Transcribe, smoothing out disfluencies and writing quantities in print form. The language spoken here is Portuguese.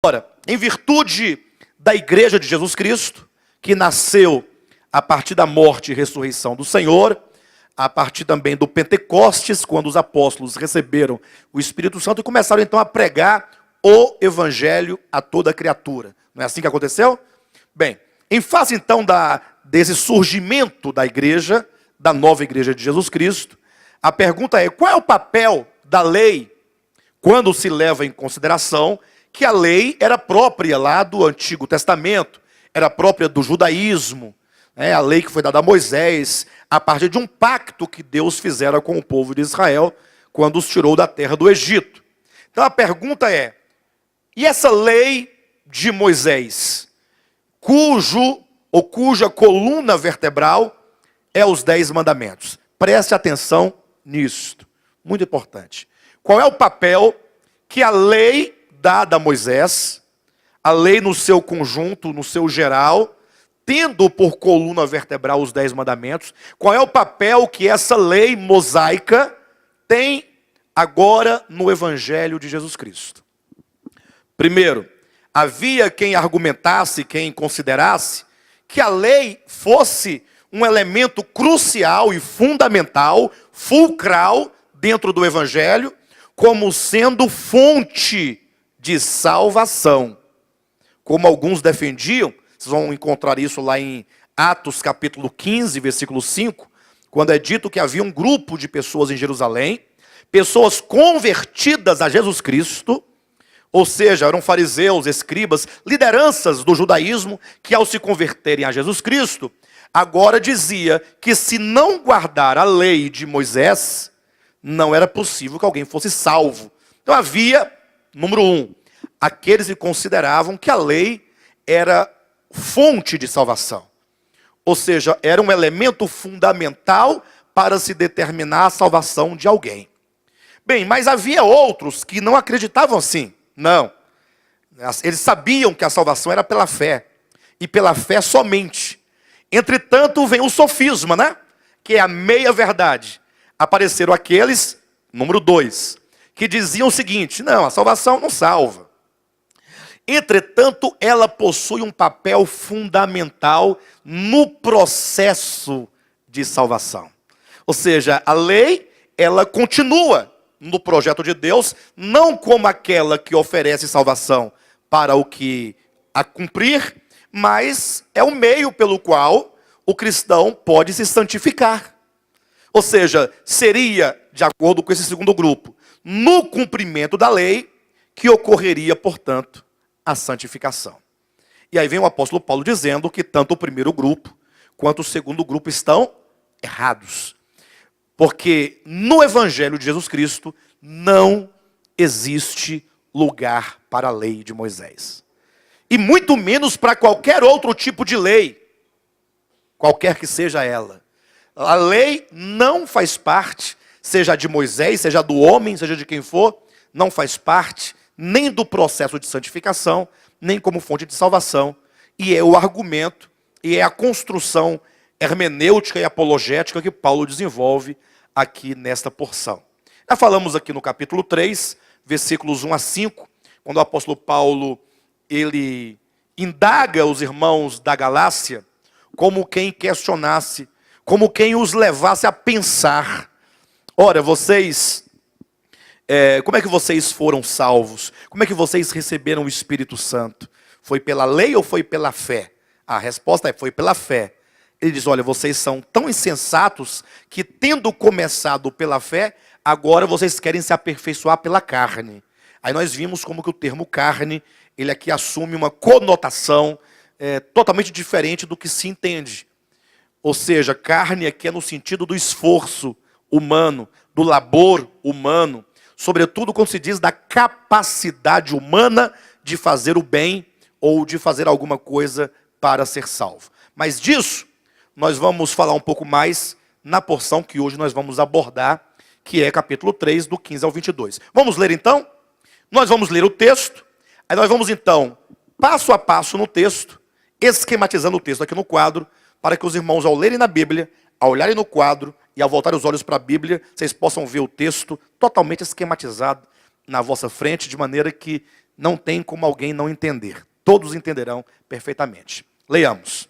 Ora, em virtude da Igreja de Jesus Cristo, que nasceu a partir da morte e ressurreição do Senhor, a partir também do Pentecostes, quando os apóstolos receberam o Espírito Santo e começaram então a pregar o Evangelho a toda criatura. Não é assim que aconteceu? Bem, em face então desse surgimento da igreja, da nova Igreja de Jesus Cristo, a pergunta é: qual é o papel da lei quando se leva em consideração que a lei era própria lá do Antigo Testamento, era própria do judaísmo, a lei que foi dada a Moisés, a partir de um pacto que Deus fizera com o povo de Israel, quando os tirou da terra do Egito. Então a pergunta é: e essa lei de Moisés, cuja coluna vertebral é os 10 mandamentos? Preste atenção nisto, muito importante. Qual é o papel que a lei dada a Moisés, a lei no seu conjunto, no seu geral, tendo por coluna vertebral os 10 mandamentos, qual é o papel que essa lei mosaica tem agora no Evangelho de Jesus Cristo? Primeiro, havia quem argumentasse, quem considerasse que a lei fosse um elemento crucial e fundamental, fulcral, dentro do Evangelho, como sendo fonte de salvação. Como alguns defendiam, vocês vão encontrar isso lá em Atos capítulo 15, versículo 5, quando é dito que havia um grupo de pessoas em Jerusalém, pessoas convertidas a Jesus Cristo, ou seja, eram fariseus, escribas, lideranças do judaísmo, que ao se converterem a Jesus Cristo, agora dizia que se não guardar a lei de Moisés, não era possível que alguém fosse salvo. Então havia, número 1, aqueles que consideravam que a lei era fonte de salvação. Ou seja, era um elemento fundamental para se determinar a salvação de alguém. Bem, mas havia outros que não acreditavam assim. Não. Eles sabiam que a salvação era pela fé. E pela fé somente. Entretanto, vem o sofisma, né? Que é a meia-verdade. Apareceram aqueles, número 2, que diziam o seguinte: não, a salvação não salva. Entretanto, ela possui um papel fundamental no processo de salvação. Ou seja, a lei, ela continua no projeto de Deus, não como aquela que oferece salvação para o que a cumprir, mas é o meio pelo qual o cristão pode se santificar. Ou seja, seria, de acordo com esse segundo grupo, no cumprimento da lei que ocorreria, portanto, a santificação. E aí vem o apóstolo Paulo dizendo que tanto o primeiro grupo quanto o segundo grupo estão errados. Porque no Evangelho de Jesus Cristo não existe lugar para a lei de Moisés. E muito menos para qualquer outro tipo de lei, qualquer que seja ela. A lei não faz parte, seja de Moisés, seja do homem, seja de quem for, não faz parte nem do processo de santificação, nem como fonte de salvação. E é o argumento, e é a construção hermenêutica e apologética que Paulo desenvolve aqui nesta porção. Já falamos aqui no capítulo 3, versículos 1 a 5, quando o apóstolo Paulo, ele indaga os irmãos da Galácia, como quem questionasse, como quem os levasse a pensar: ora, vocês, como é que vocês foram salvos? Como é que vocês receberam o Espírito Santo? Foi pela lei ou foi pela fé? A resposta é: foi pela fé. Ele diz: olha, vocês são tão insensatos que, tendo começado pela fé, agora vocês querem se aperfeiçoar pela carne. Aí nós vimos como que o termo carne, ele aqui assume uma conotação totalmente diferente do que se entende. Ou seja, carne aqui é no sentido do esforço humano, do labor humano, sobretudo quando se diz da capacidade humana de fazer o bem ou de fazer alguma coisa para ser salvo. Mas disso nós vamos falar um pouco mais na porção que hoje nós vamos abordar, que é capítulo 3, do 15 ao 22. Vamos ler então? Nós vamos ler o texto, aí nós vamos então, passo a passo no texto, esquematizando o texto aqui no quadro, para que os irmãos, ao lerem na Bíblia, ao olharem no quadro e ao voltarem os olhos para a Bíblia, vocês possam ver o texto totalmente esquematizado na vossa frente, de maneira que não tem como alguém não entender. Todos entenderão perfeitamente. Leiamos.